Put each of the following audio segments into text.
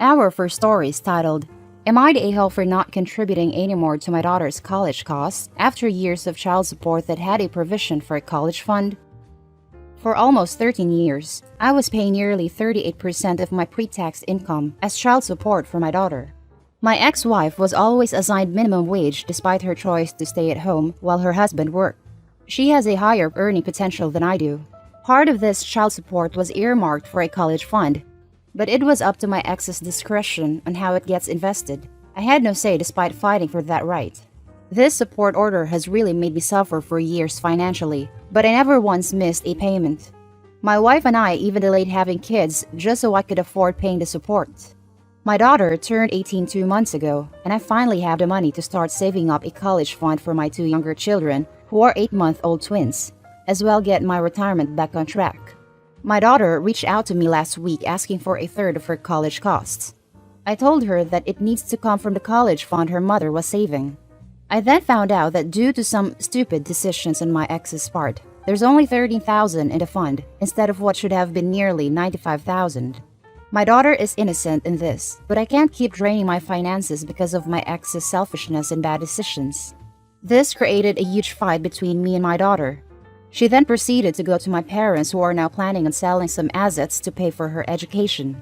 Our first story is titled, Am I the a-hole for not contributing anymore to my daughter's college costs after years of child support that had a provision for a college fund? For almost 13 years, I was paying nearly 38% of my pre-tax income as child support for my daughter. My ex-wife was always assigned minimum wage despite her choice to stay at home while her husband worked. She has a higher earning potential than I do. Part of this child support was earmarked for a college fund, but it was up to my ex's discretion on how it gets invested. I had no say despite fighting for that right. This support order has really made me suffer for years financially, but I never once missed a payment. My wife and I even delayed having kids just so I could afford paying the support. My daughter turned 18 2 months ago, and I finally have the money to start saving up a college fund for my two younger children, who are 8-month-old twins, as well get my retirement back on track. My daughter reached out to me last week asking for a third of her college costs. I told her that it needs to come from the college fund her mother was saving. I then found out that due to some stupid decisions on my ex's part, there's only $13,000 in the fund instead of what should have been nearly $95,000. My daughter is innocent in this, but I can't keep draining my finances because of my ex's selfishness and bad decisions. This created a huge fight between me and my daughter. She then proceeded to go to my parents, who are now planning on selling some assets to pay for her education.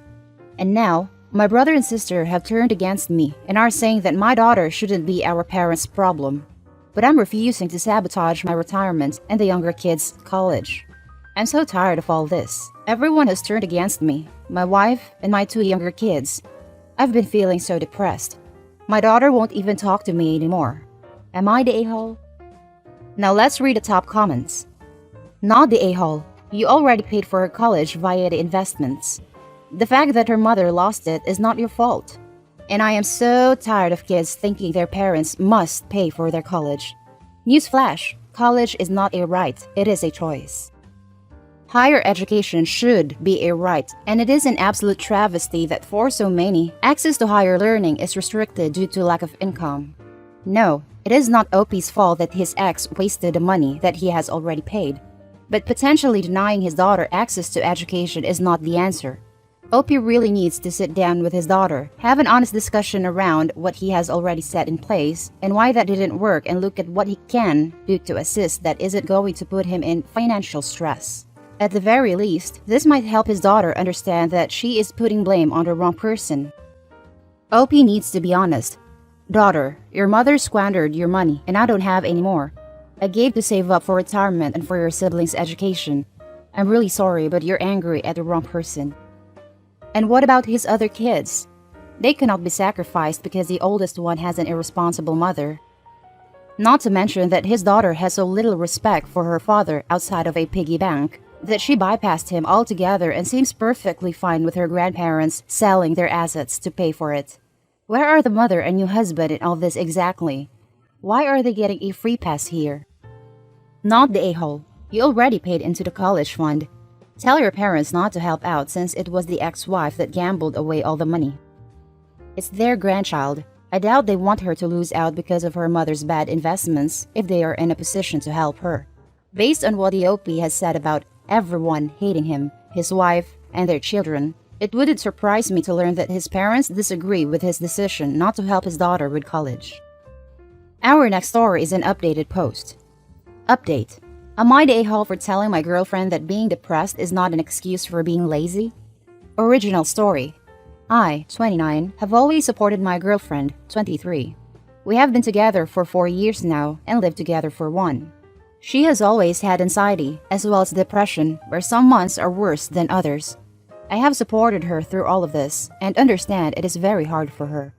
And now, my brother and sister have turned against me and are saying that my daughter shouldn't be our parents' problem. But I'm refusing to sabotage my retirement and the younger kids' college. I'm so tired of all this. Everyone has turned against me, my wife and my two younger kids. I've been feeling so depressed. My daughter won't even talk to me anymore. Am I the a-hole? Now let's read the top comments. Not the a-hole. You already paid for her college via the investments. The fact that her mother lost it is not your fault. And I am so tired of kids thinking their parents must pay for their college. Newsflash, college is not a right, it is a choice. Higher education should be a right, and it is an absolute travesty that for so many, access to higher learning is restricted due to lack of income. No, it is not OP's fault that his ex wasted the money that he has already paid. But potentially denying his daughter access to education is not the answer. OP really needs to sit down with his daughter, have an honest discussion around what he has already set in place and why that didn't work, and look at what he can do to assist that isn't going to put him in financial stress. At the very least, this might help his daughter understand that she is putting blame on the wrong person. OP needs to be honest. Daughter, your mother squandered your money and I don't have any more. I gave to save up for retirement and for your siblings' education. I'm really sorry, but you're angry at the wrong person. And what about his other kids? They cannot be sacrificed because the oldest one has an irresponsible mother. Not to mention that his daughter has so little respect for her father outside of a piggy bank that she bypassed him altogether and seems perfectly fine with her grandparents selling their assets to pay for it. Where are the mother and new husband in all this exactly? Why are they getting a free pass here? Not the a-hole. You already paid into the college fund. Tell your parents not to help out since it was the ex-wife that gambled away all the money. It's their grandchild. I doubt they want her to lose out because of her mother's bad investments if they are in a position to help her. Based on what the OP has said about everyone hating him, his wife, and their children, it wouldn't surprise me to learn that his parents disagree with his decision not to help his daughter with college. Our next story is an updated post. Update. Am I the a-hole for telling my girlfriend that being depressed is not an excuse for being lazy? Original story. I, 29, have always supported my girlfriend, 23. We have been together for 4 years now and lived together for 1. She has always had anxiety as well as depression, where some months are worse than others. I have supported her through all of this and understand it is very hard for her.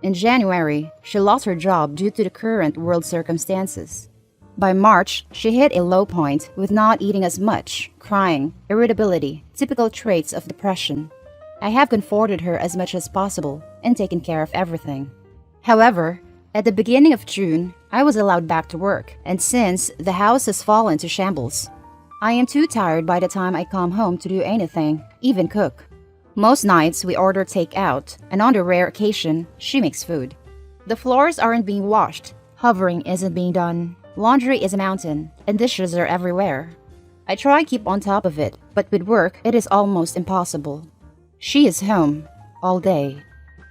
In January, she lost her job due to the current world circumstances. By March, she hit a low point with not eating as much, crying, irritability, typical traits of depression. I have comforted her as much as possible and taken care of everything. However, at the beginning of June, I was allowed back to work, and since the house has fallen to shambles, I am too tired by the time I come home to do anything, even cook. Most nights we order takeout, and on the rare occasion, she makes food. The floors aren't being washed, hovering isn't being done. Laundry is a mountain, and dishes are everywhere. I try to keep on top of it, but with work, it is almost impossible. She is home all day,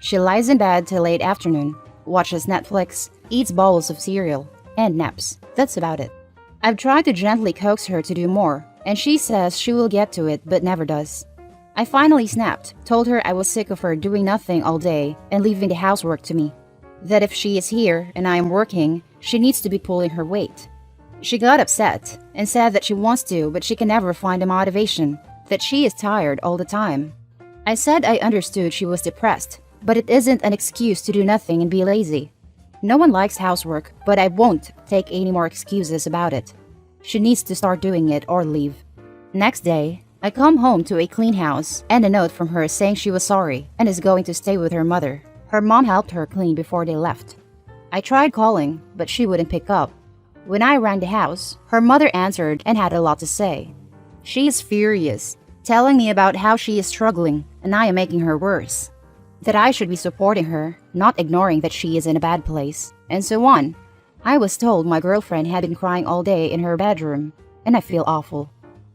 She lies in bed till late afternoon, watches Netflix, eats bowls of cereal, and naps. That's about it. I've tried to gently coax her to do more, and she says she will get to it but never does. I finally snapped, told her I was sick of her doing nothing all day and leaving the housework to me. That if she is here and I am working, she needs to be pulling her weight. She got upset and said that she wants to, but she can never find a motivation, that she is tired all the time. I said I understood she was depressed, but it isn't an excuse to do nothing and be lazy. No one likes housework, but I won't take any more excuses about it. She needs to start doing it or leave. Next day, I come home to a clean house and a note from her saying she was sorry and is going to stay with her mother. Her mom helped her clean before they left. I tried calling, but she wouldn't pick up. When I rang the house, her mother answered and had a lot to say. She is furious, telling me about how she is struggling and I am making her worse. That I should be supporting her, not ignoring that she is in a bad place, and so on. I was told my girlfriend had been crying all day in her bedroom, and I feel awful.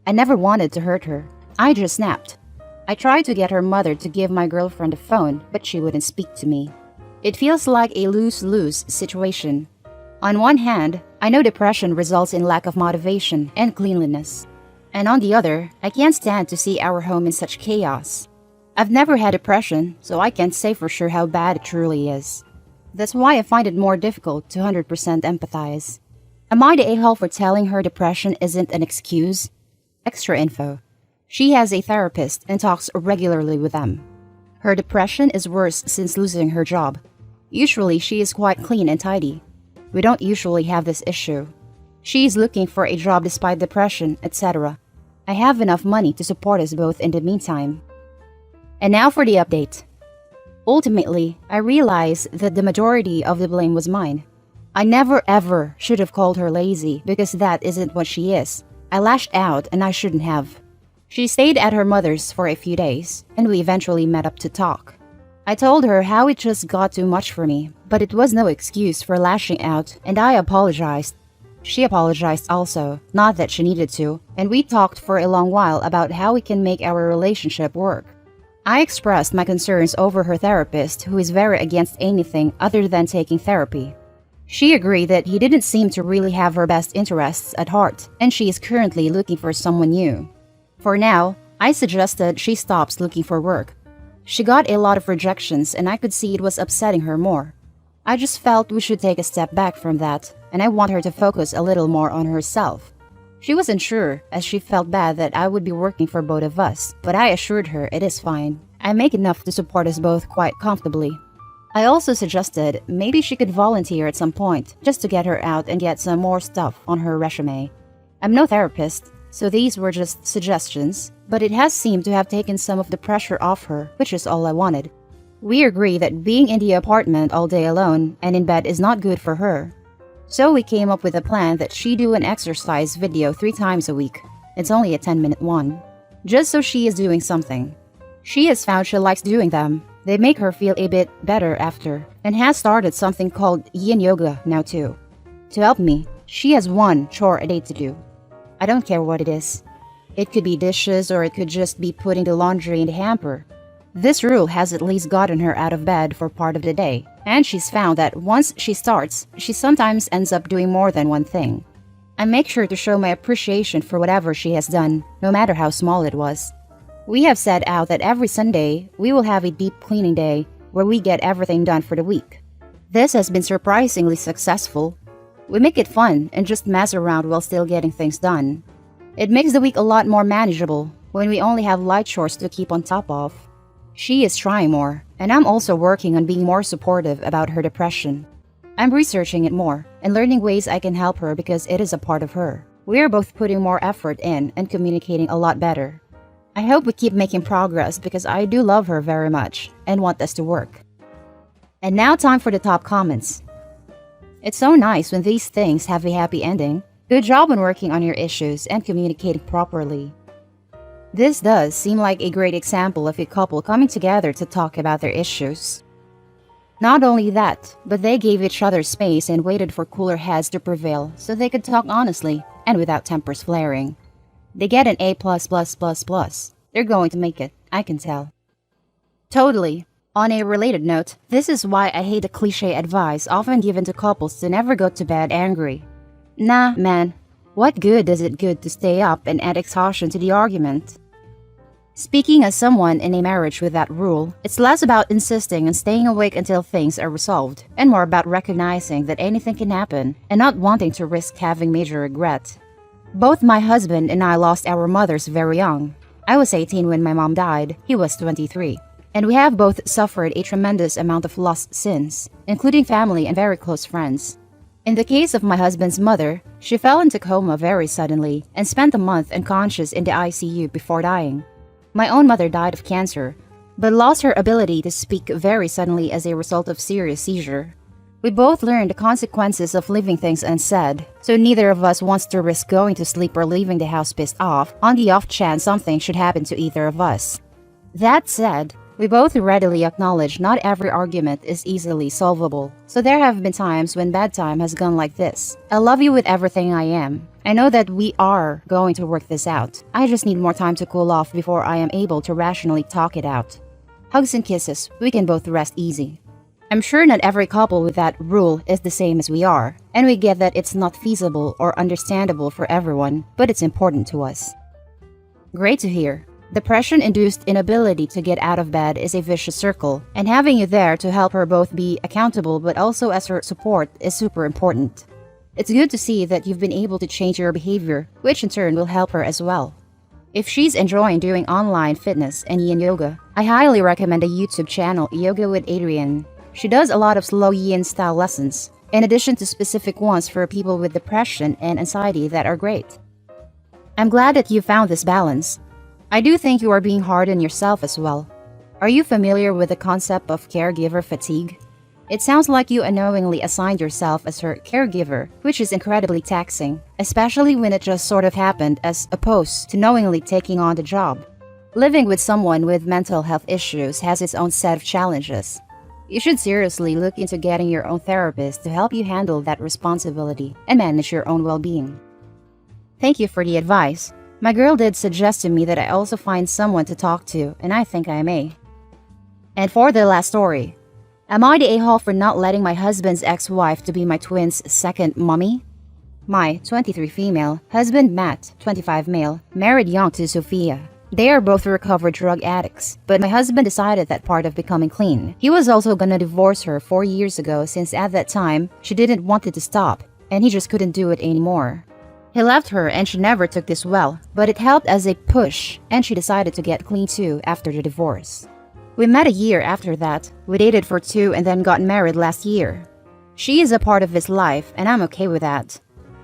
I never wanted to hurt her. I just snapped. I tried to get her mother to give my girlfriend a phone, but she wouldn't speak to me. It feels like a lose-lose situation. On one hand, I know depression results in lack of motivation and cleanliness. And on the other, I can't stand to see our home in such chaos. I've never had depression, so I can't say for sure how bad it truly is. That's why I find it more difficult to 100% empathize. Am I the a-hole for telling her depression isn't an excuse? Extra info. She has a therapist and talks regularly with them. Her depression is worse since losing her job. Usually she is quite clean and tidy. We don't usually have this issue. She is looking for a job despite depression, etc. I have enough money to support us both in the meantime. And now for the update. Ultimately, I realized that the majority of the blame was mine. I never ever should have called her lazy because that isn't what she is. I lashed out and I shouldn't have. She stayed at her mother's for a few days and we eventually met up to talk. I told her how it just got too much for me, but it was no excuse for lashing out and I apologized. She apologized also, not that she needed to, and we talked for a long while about how we can make our relationship work. I expressed my concerns over her therapist, who is very against anything other than taking therapy. She agreed that he didn't seem to really have her best interests at heart, and she is currently looking for someone new. For now, I suggested she stops looking for work. She got a lot of rejections, and I could see it was upsetting her more. I just felt we should take a step back from that, and I want her to focus a little more on herself. She wasn't sure, as she felt bad that I would be working for both of us, but I assured her it is fine. I make enough to support us both quite comfortably. I also suggested maybe she could volunteer at some point, just to get her out and get some more stuff on her resume. I'm no therapist, so these were just suggestions, but it has seemed to have taken some of the pressure off her, which is all I wanted. We agree that being in the apartment all day alone and in bed is not good for her. So we came up with a plan that she do an exercise video 3 times a week. It's only a 10-minute one. Just so she is doing something. She has found she likes doing them. They make her feel a bit better after, and has started something called yin yoga now too. To help me, she has 1 chore a day to do. I don't care what it is. It could be dishes or it could just be putting the laundry in the hamper. This rule has at least gotten her out of bed for part of the day, and she's found that once she starts, she sometimes ends up doing more than one thing. I make sure to show my appreciation for whatever she has done, no matter how small it was. We have set out that every Sunday, we will have a deep cleaning day where we get everything done for the week. This has been surprisingly successful. We make it fun and just mess around while still getting things done. It makes the week a lot more manageable when we only have light chores to keep on top of. She is trying more, and I'm also working on being more supportive about her depression. I'm researching it more and learning ways I can help her because it is a part of her. We are both putting more effort in and communicating a lot better. I hope we keep making progress because I do love her very much and want us to work. And now time for the top comments. It's so nice when these things have a happy ending. Good job on working on your issues and communicating properly. This does seem like a great example of a couple coming together to talk about their issues. Not only that, but they gave each other space and waited for cooler heads to prevail so they could talk honestly and without tempers flaring. They get an A++++. They're going to make it, I can tell. Totally. On a related note, this is why I hate the cliche advice often given to couples to never go to bed angry. Nah, man. What good does it good to stay up and add exhaustion to the argument? Speaking as someone in a marriage with that rule, it's less about insisting on staying awake until things are resolved, and more about recognizing that anything can happen and not wanting to risk having major regret. Both my husband and I lost our mothers very young. I was 18 when my mom died, he was 23. And we have both suffered a tremendous amount of loss since, including family and very close friends. In the case of my husband's mother, she fell into coma very suddenly and spent a month unconscious in the ICU before dying. My own mother died of cancer, but lost her ability to speak very suddenly as a result of serious seizure. We both learned the consequences of leaving things unsaid, so neither of us wants to risk going to sleep or leaving the house pissed off on the off chance something should happen to either of us. That said, we both readily acknowledge not every argument is easily solvable, so there have been times when bad time has gone like this. I love you with everything I am. I know that we are going to work this out. I just need more time to cool off before I am able to rationally talk it out. Hugs and kisses, we can both rest easy. I'm sure not every couple with that rule is the same as we are, and we get that it's not feasible or understandable for everyone, but it's important to us. Great to hear. Depression-induced inability to get out of bed is a vicious circle, and having you there to help her both be accountable but also as her support is super important. It's good to see that you've been able to change your behavior, which in turn will help her as well. If she's enjoying doing online fitness and yin yoga, I highly recommend a YouTube channel, Yoga with Adrienne. She does a lot of slow yin style lessons, in addition to specific ones for people with depression and anxiety that are great. I'm glad that you found this balance. I do think you are being hard on yourself as well. Are you familiar with the concept of caregiver fatigue? It sounds like you unknowingly assigned yourself as her caregiver, which is incredibly taxing, especially when it just sort of happened as opposed to knowingly taking on the job. Living with someone with mental health issues has its own set of challenges. You should seriously look into getting your own therapist to help you handle that responsibility and manage your own well-being. Thank you for the advice. My girl did suggest to me that I also find someone to talk to, and I think I may. And for the last story, am I the a-hole for not letting my husband's ex-wife to be my twins' second mommy? My 23 female, husband Matt, 25 male, married young to Sophia. They are both recovered drug addicts, but my husband decided that part of becoming clean. He was also gonna divorce her 4 years ago since at that time, she didn't want it to stop, and he just couldn't do it anymore. He left her and she never took this well, but it helped as a push, and she decided to get clean too after the divorce. We met a year after that, we dated for 2 and then got married last year. She is a part of his life and I'm okay with that.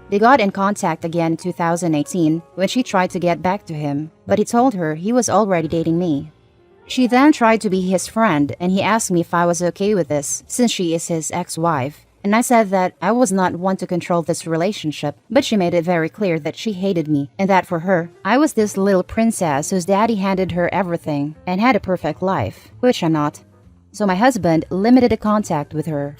They got in contact again in 2018 when she tried to get back to him, but he told her he was already dating me. She then tried to be his friend and he asked me if I was okay with this since she is his ex-wife. And I said that I was not one to control this relationship, but she made it very clear that she hated me and that for her, I was this little princess whose daddy handed her everything and had a perfect life, which I'm not. So my husband limited the contact with her.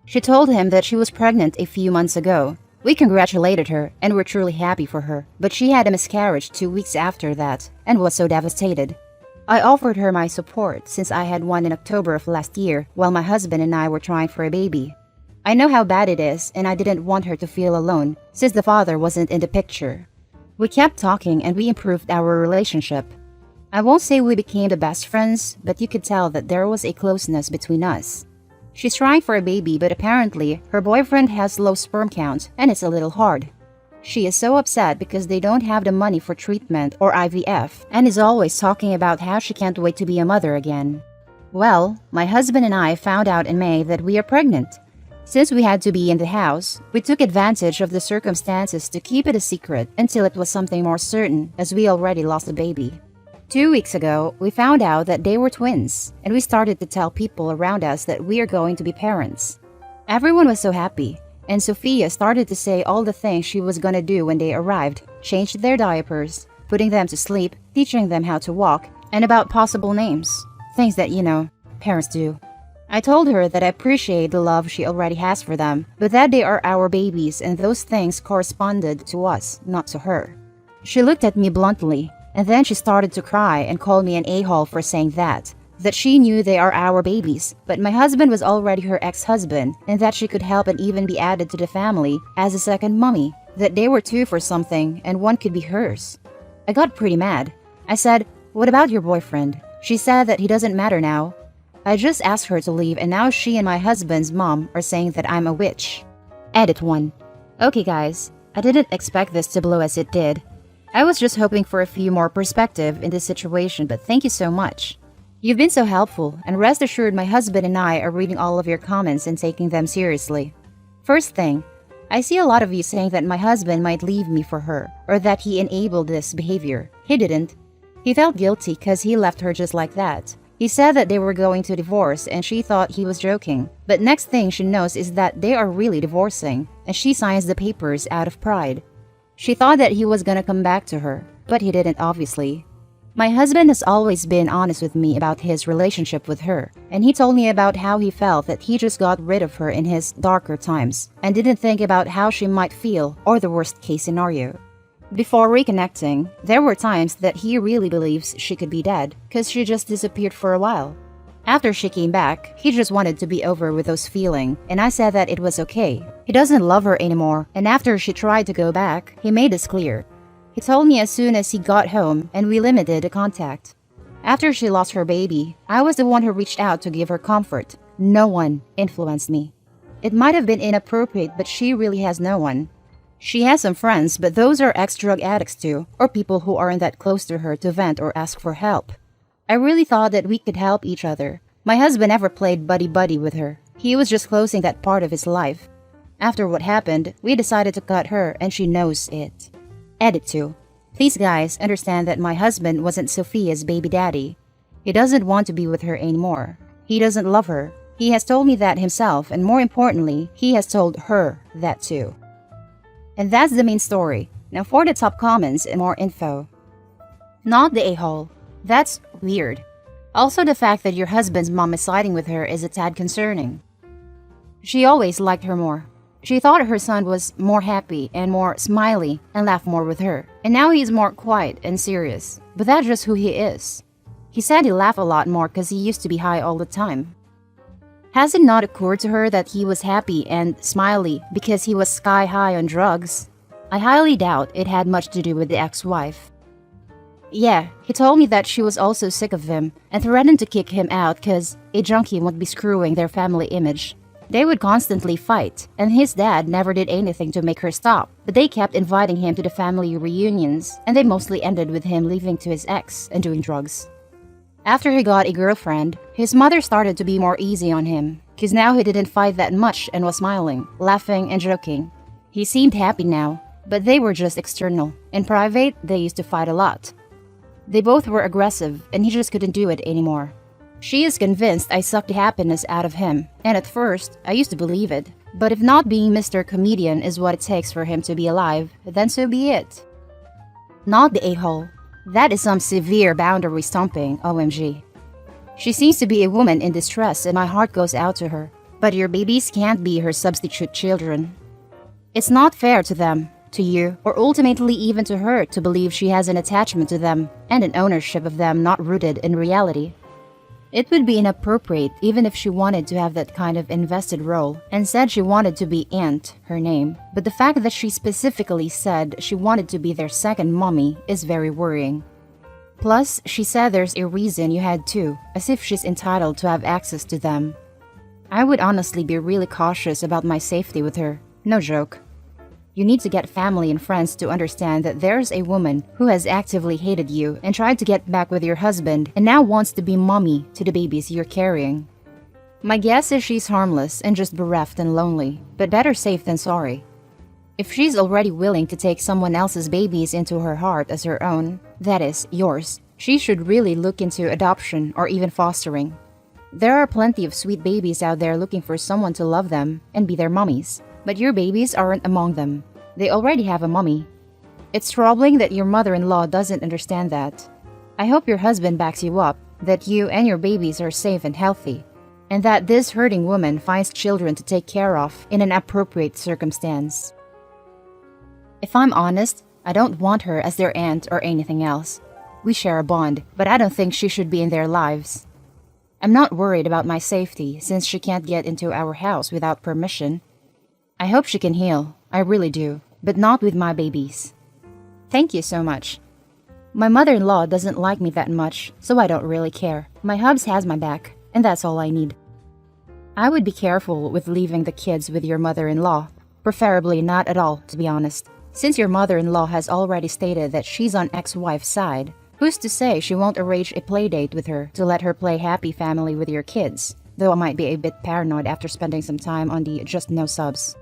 She told him that she was pregnant a few months ago. We congratulated her and were truly happy for her, but she had a miscarriage 2 weeks after that and was so devastated. I offered her my support since I had one in October of last year while my husband and I were trying for a baby. I know how bad it is and I didn't want her to feel alone since the father wasn't in the picture. We kept talking and we improved our relationship. I won't say we became the best friends, but you could tell that there was a closeness between us. She's trying for a baby, but apparently her boyfriend has low sperm count and it's a little hard. She is so upset because they don't have the money for treatment or IVF and is always talking about how she can't wait to be a mother again. Well, my husband and I found out in May that we are pregnant. Since we had to be in the house, we took advantage of the circumstances to keep it a secret until it was something more certain, as we already lost a baby. 2 weeks ago, we found out that they were twins, and we started to tell people around us that we are going to be parents. Everyone was so happy, and Sophia started to say all the things she was gonna do when they arrived, changed their diapers, putting them to sleep, teaching them how to walk, and about possible names. Things that, parents do. I told her that I appreciate the love she already has for them, but that they are our babies and those things corresponded to us, not to her. She looked at me bluntly, and then she started to cry and called me an a-hole for saying that. that she knew they are our babies, but my husband was already her ex-husband, and that she could help and even be added to the family as a second mommy, that they were two for something and one could be hers. I got pretty mad. I said, "What about your boyfriend?" She said that he doesn't matter now. I just asked her to leave, and now she and my husband's mom are saying that I'm a witch. Edit 1. Okay guys, I didn't expect this to blow as it did. I was just hoping for a few more perspective in this situation, but thank you so much. You've been so helpful, and rest assured my husband and I are reading all of your comments and taking them seriously. First thing, I see a lot of you saying that my husband might leave me for her, or that he enabled this behavior. He didn't. He felt guilty because he left her just like that. He said that they were going to divorce and she thought he was joking. But next thing she knows is that they are really divorcing, and she signs the papers out of pride. She thought that he was gonna come back to her, but he didn't obviously. My husband has always been honest with me about his relationship with her, and he told me about how he felt that he just got rid of her in his darker times and didn't think about how she might feel or the worst case scenario. Before reconnecting, there were times that he really believes she could be dead because she just disappeared for a while. After she came back, he just wanted to be over with those feelings, and I said that it was okay. He doesn't love her anymore, and after she tried to go back, he made this clear. He told me as soon as he got home, and we limited the contact. After she lost her baby, I was the one who reached out to give her comfort. No one influenced me. It might have been inappropriate, but she really has no one. She has some friends, but those are ex-drug addicts too, or people who aren't that close to her to vent or ask for help. I really thought that we could help each other. My husband never played buddy-buddy with her. He was just closing that part of his life. After what happened, we decided to cut her, and she knows it. Edit 2. Please guys, understand that my husband wasn't Sophia's baby daddy. He doesn't want to be with her anymore. He doesn't love her. He has told me that himself, and more importantly, he has told her that too. And that's the main story. Now for the top comments and more info. Not the a-hole. That's weird. Also, the fact that your husband's mom is siding with her is a tad concerning. She always liked her more. She thought her son was more happy and more smiley and laughed more with her. And now he's more quiet and serious. But that's just who he is. He said he laughed a lot more because he used to be high all the time. Has it not occurred to her that he was happy and smiley because he was sky high on drugs? I highly doubt it had much to do with the ex-wife. Yeah, he told me that she was also sick of him and threatened to kick him out because a junkie would be screwing their family image. They would constantly fight, and his dad never did anything to make her stop, but they kept inviting him to the family reunions, and they mostly ended with him leaving to his ex and doing drugs. After he got a girlfriend, his mother started to be more easy on him, because now he didn't fight that much and was smiling, laughing, and joking. He seemed happy now, but they were just external. In private, they used to fight a lot. They both were aggressive, and he just couldn't do it anymore. She is convinced I sucked the happiness out of him, and at first, I used to believe it. But if not being Mr. Comedian is what it takes for him to be alive, then so be it. Not the a-hole. That is some severe boundary stomping, OMG. She seems to be a woman in distress, and my heart goes out to her. But your babies can't be her substitute children. It's not fair to them, to you, or ultimately even to her to believe she has an attachment to them and an ownership of them not rooted in reality. It would be inappropriate even if she wanted to have that kind of invested role and said she wanted to be Aunt, her name, but the fact that she specifically said she wanted to be their second mommy is very worrying. Plus, she said there's a reason you had to, as if she's entitled to have access to them. I would honestly be really cautious about my safety with her, no joke. You need to get family and friends to understand that there's a woman who has actively hated you and tried to get back with your husband and now wants to be mommy to the babies you're carrying. My guess is she's harmless and just bereft and lonely, but better safe than sorry. If she's already willing to take someone else's babies into her heart as her own, that is, yours, she should really look into adoption or even fostering. There are plenty of sweet babies out there looking for someone to love them and be their mummies. But your babies aren't among them. They already have a mummy. It's troubling that your mother-in-law doesn't understand that. I hope your husband backs you up, that you and your babies are safe and healthy, and that this hurting woman finds children to take care of in an appropriate circumstance. If I'm honest, I don't want her as their aunt or anything else. We share a bond, but I don't think she should be in their lives. I'm not worried about my safety since she can't get into our house without permission. I hope she can heal, I really do, but not with my babies. Thank you so much. My mother-in-law doesn't like me that much, so I don't really care. My hubs has my back, and that's all I need. I would be careful with leaving the kids with your mother-in-law. Preferably not at all, to be honest. Since your mother-in-law has already stated that she's on ex-wife's side, who's to say she won't arrange a play date with her to let her play happy family with your kids? Though I might be a bit paranoid after spending some time on the just no subs.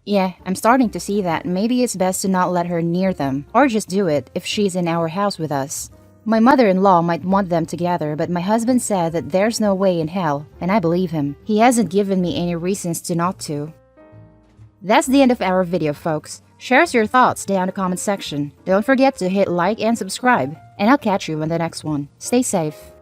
Yeah, I'm starting to see that maybe it's best to not let her near them, or just do it if she's in our house with us. My mother-in-law might want them together, but my husband said that there's no way in hell, and I believe him. He hasn't given me any reasons to not to. That's the end of our video, folks. Share your thoughts down in the comment section. Don't forget to hit like and subscribe, and I'll catch you in the next one. Stay safe.